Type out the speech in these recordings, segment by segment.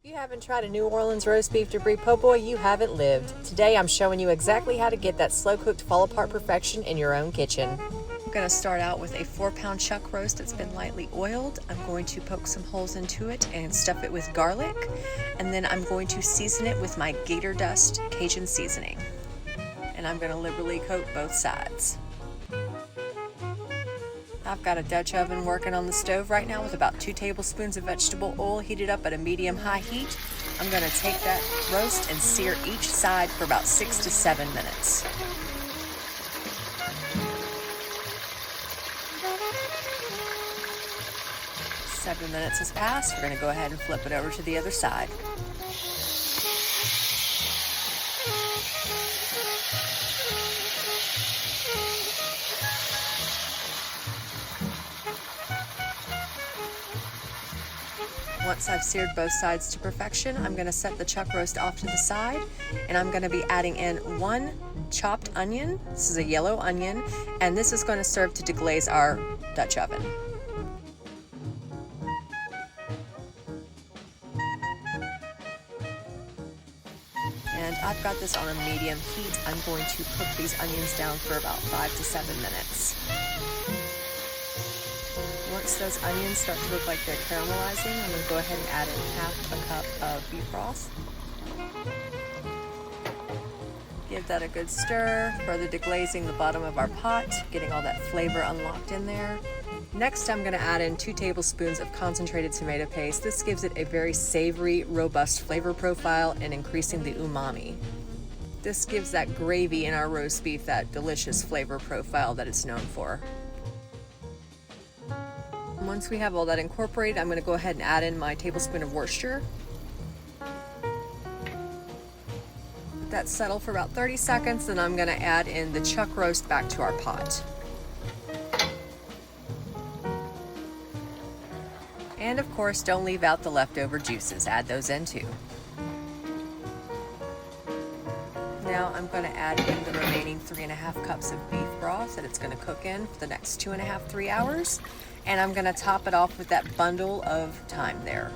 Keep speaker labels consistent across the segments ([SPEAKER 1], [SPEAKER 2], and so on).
[SPEAKER 1] If you haven't tried a New Orleans roast beef debris po' boy, you haven't lived. Today I'm showing you exactly how to get that slow cooked fall apart perfection in your own kitchen. I'm going to start out with a 4-pound chuck roast that's been lightly oiled. I'm going to poke some holes into it and stuff it with garlic, and then I'm going to season it with my Gator Dust Cajun seasoning. And I'm going to liberally coat both sides. I've got a Dutch oven working on the stove right now with about 2 tablespoons of vegetable oil heated up at a medium-high heat. I'm going to take that roast and sear each side for about 6 to 7 minutes. Seven minutes has passed. We're going to go ahead and flip it over to the other side. Once I've seared both sides to perfection, I'm going to set the chuck roast off to the side, and I'm going to be adding in 1 chopped onion. This is a yellow onion, and this is going to serve to deglaze our Dutch oven. And I've got this on a medium heat. I'm going to cook these onions down for about 5 to 7 minutes. Once those onions start to look like they're caramelizing, I'm going to go ahead and add in half a cup of beef broth. Give that a good stir, further deglazing the bottom of our pot, getting all that flavor unlocked in there. Next, I'm going to add in 2 tablespoons of concentrated tomato paste. This gives it a very savory, robust flavor profile and increasing the umami. This gives that gravy in our roast beef that delicious flavor profile that it's known for. Once we have all that incorporated, I'm going to go ahead and add in my tablespoon of Worcestershire. Let that settle for about 30 seconds, then I'm going to add in the chuck roast back to our pot. And of course, don't leave out the leftover juices. Add those in too. Now I'm going to add in the remaining 3.5 cups of beef broth that it's going to cook in for the next 2.5–3 hours. And I'm going to top it off with that bundle of thyme there.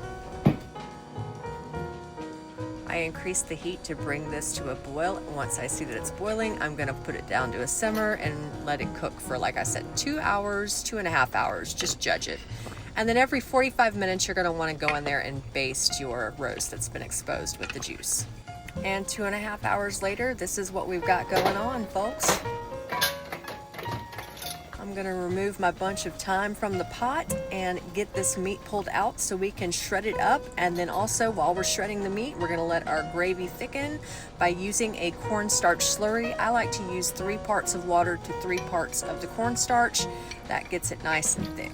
[SPEAKER 1] I increased the heat to bring this to a boil. Once I see that it's boiling, I'm going to put it down to a simmer and let it cook for, like I said, 2 hours, 2.5 hours. Just judge it. And then every 45 minutes, you're going to want to go in there and baste your roast that's been exposed with the juice. And 2.5 hours later, this is what we've got going on, folks. I'm going to remove my bunch of thyme from the pot and get this meat pulled out so we can shred it up. And then also, while we're shredding the meat, we're going to let our gravy thicken by using a cornstarch slurry. I like to use 3 parts of water to 3 parts of the cornstarch. That gets it nice and thick.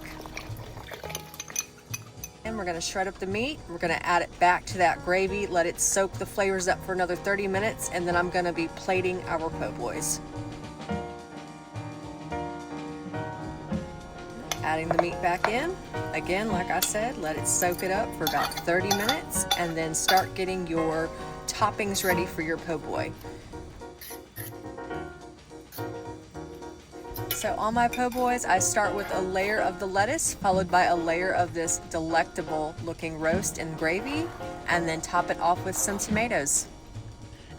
[SPEAKER 1] And we're going to shred up the meat. We're going to add it back to that gravy, let it soak the flavors up for another 30 minutes, and then I'm going to be plating our po' boys. Adding the meat back in. Again, like I said, let it soak it up for about 30 minutes, and then start getting your toppings ready for your po' boy. So on my po' boys, I start with a layer of the lettuce, followed by a layer of this delectable looking roast and gravy, and then top it off with some tomatoes.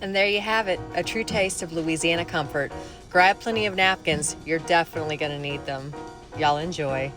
[SPEAKER 1] And there you have it, a true taste of Louisiana comfort. Grab plenty of napkins, you're definitely gonna need them. Y'all enjoy.